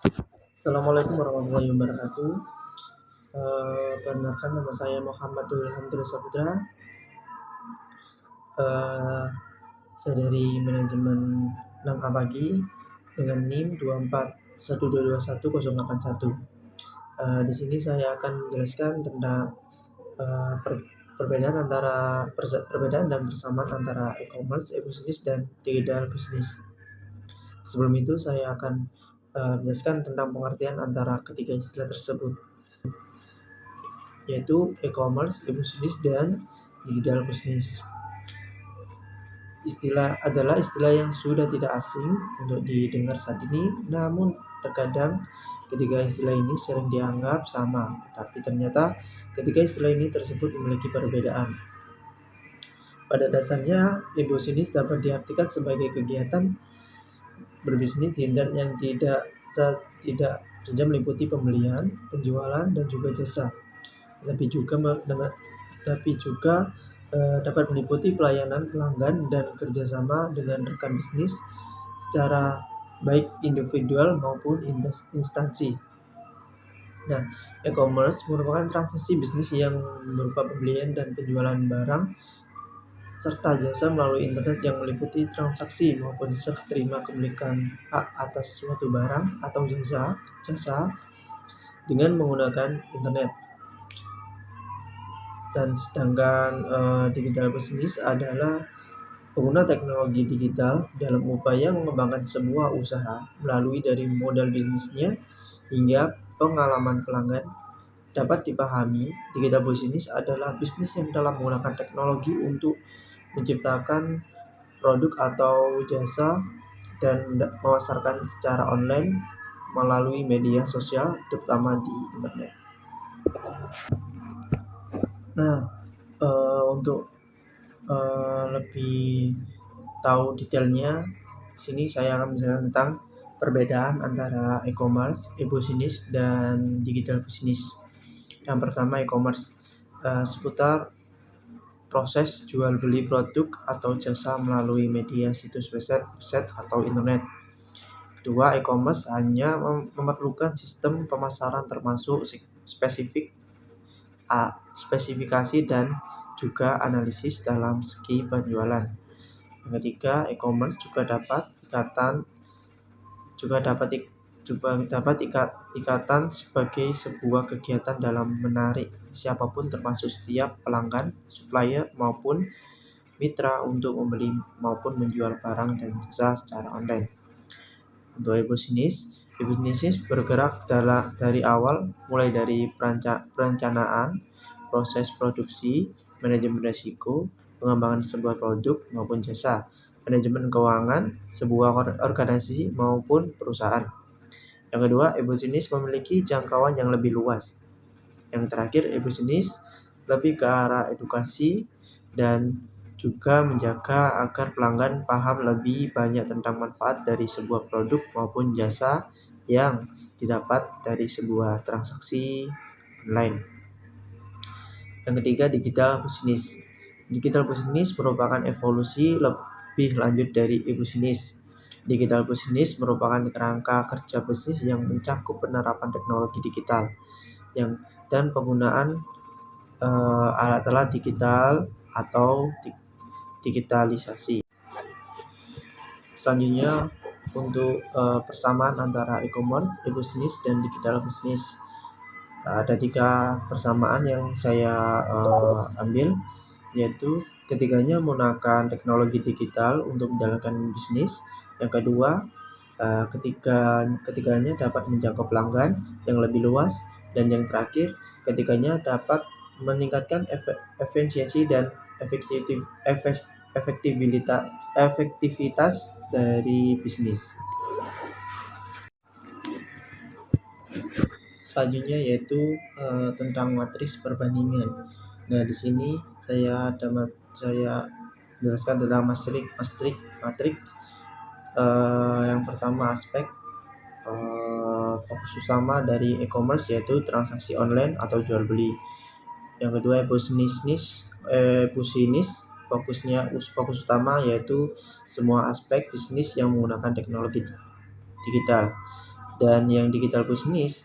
Assalamualaikum warahmatullahi wabarakatuh. Perkenalkan nama saya Muhammad Ilham Saputra. Eh, saya dari manajemen 6A Pagi dengan NIM 241221081. Di sini saya akan menjelaskan tentang perbedaan dan persamaan antara e-commerce, e-business, dan digital business. Sebelum itu saya akan menjelaskan tentang pengertian antara ketiga istilah tersebut, yaitu e-commerce, e-business, dan digital business. Istilah yang sudah tidak asing untuk didengar saat ini, namun terkadang ketiga istilah ini sering dianggap sama, tetapi ternyata ketiga istilah ini tersebut memiliki perbedaan. Pada dasarnya, e-business dapat diartikan sebagai kegiatan berbisnis di internet yang tidak saja meliputi pembelian, penjualan, dan juga jasa, tapi juga dapat meliputi pelayanan pelanggan dan kerjasama dengan rekan bisnis secara baik individual maupun instansi. Nah, e-commerce merupakan transaksi bisnis yang berupa pembelian dan penjualan barang serta jasa melalui internet yang meliputi transaksi maupun serah terima kepemilikan hak atas suatu barang atau jasa dengan menggunakan internet. Dan sedangkan digital business adalah pengguna teknologi digital dalam upaya mengembangkan sebuah usaha melalui dari modal bisnisnya hingga pengalaman pelanggan. Dapat dipahami, digital business adalah bisnis yang dalam menggunakan teknologi untuk menciptakan produk atau jasa dan memasarkan secara online melalui media sosial, terutama di internet. Nah, untuk lebih tahu detailnya, sini saya akan menjelaskan tentang perbedaan antara e-commerce, e-business, dan digital business. Yang pertama, e-commerce seputar proses jual beli produk atau jasa melalui media situs website atau internet. Kedua, e-commerce hanya memerlukan sistem pemasaran termasuk spesifikasi dan juga analisis dalam segi penjualan. Yang ketiga, e-commerce juga dapat ikatan sebagai sebuah kegiatan dalam menarik siapapun termasuk setiap pelanggan, supplier maupun mitra untuk membeli maupun menjual barang dan jasa secara online. Untuk e-business bergerak dari awal, mulai dari perencanaan, proses produksi, manajemen risiko, pengembangan sebuah produk maupun jasa, manajemen keuangan sebuah organisasi maupun perusahaan. Yang kedua, e-business memiliki jangkauan yang lebih luas. Yang terakhir, e-business lebih ke arah edukasi dan juga menjaga agar pelanggan paham lebih banyak tentang manfaat dari sebuah produk maupun jasa yang didapat dari sebuah transaksi online. Yang ketiga, digital business. Digital business merupakan evolusi lebih lanjut dari e-business. Digital business merupakan kerangka kerja bisnis yang mencakup penerapan teknologi digital dan penggunaan alat-alat digital atau digitalisasi. Selanjutnya, untuk persamaan antara e-commerce, e-business, dan digital business, ada 3 persamaan yang saya ambil, yaitu ketiganya menggunakan teknologi digital untuk menjalankan bisnis. Yang kedua, ketiganya dapat menjangkau pelanggan yang lebih luas. Dan yang terakhir, ketiganya dapat meningkatkan efisiensi dan efektivitas dari bisnis. Selanjutnya yaitu tentang matris perbandingan. Nah, di sini saya jelaskan tentang matrik. Yang pertama, aspek fokus utama dari e-commerce yaitu transaksi online atau jual beli. Yang kedua, business fokus utama yaitu semua aspek bisnis yang menggunakan teknologi digital. Dan yang digital bisnis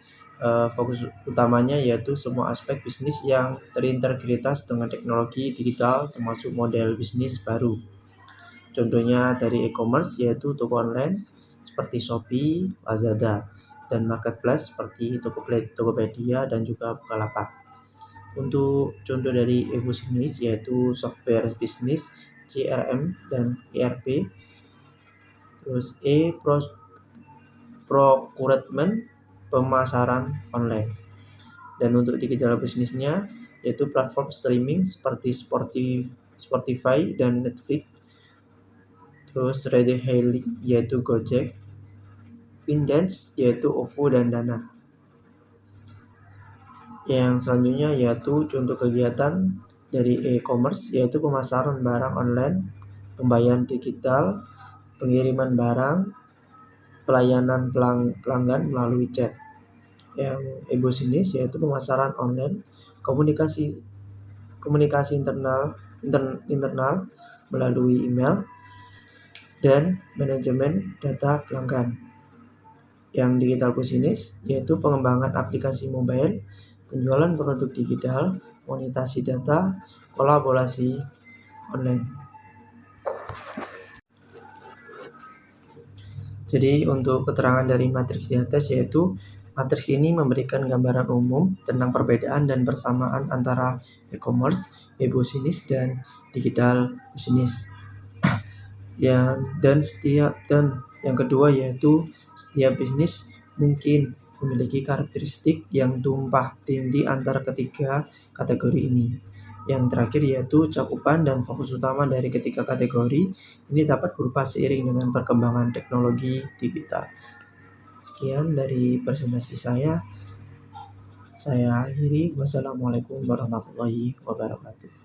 fokus utamanya yaitu semua aspek bisnis yang terintegritas dengan teknologi digital termasuk model bisnis baru. Contohnya dari e-commerce yaitu toko online seperti Shopee, Lazada, dan marketplace seperti Tokopedia dan juga Bukalapak. Untuk contoh dari e-bisnis yaitu software bisnis, CRM dan ERP, terus procurement, pemasaran online. Dan untuk digital bisnisnya yaitu platform streaming seperti Spotify dan Netflix, terus ride hailing yaitu Gojek, Findance yaitu OVO dan Dana. Yang selanjutnya yaitu contoh kegiatan dari e-commerce yaitu pemasaran barang online, pembayaran digital, pengiriman barang, pelayanan pelanggan melalui chat. Yang e-bisnis yaitu pemasaran online, komunikasi internal melalui email, dan manajemen data pelanggan. Yang digital bisnis yaitu pengembangan aplikasi mobile, penjualan produk digital, monetasi data, kolaborasi online. Jadi untuk keterangan dari matriks di atas yaitu matriks ini memberikan gambaran umum tentang perbedaan dan persamaan antara e-commerce, e-bisnis, dan digital bisnis. Dan yang kedua yaitu setiap bisnis mungkin memiliki karakteristik yang tumpang tindih antara ketiga kategori ini. Yang terakhir yaitu cakupan dan fokus utama dari ketiga kategori ini dapat berubah seiring dengan perkembangan teknologi digital. Sekian dari presentasi saya akhiri. Wassalamualaikum warahmatullahi wabarakatuh.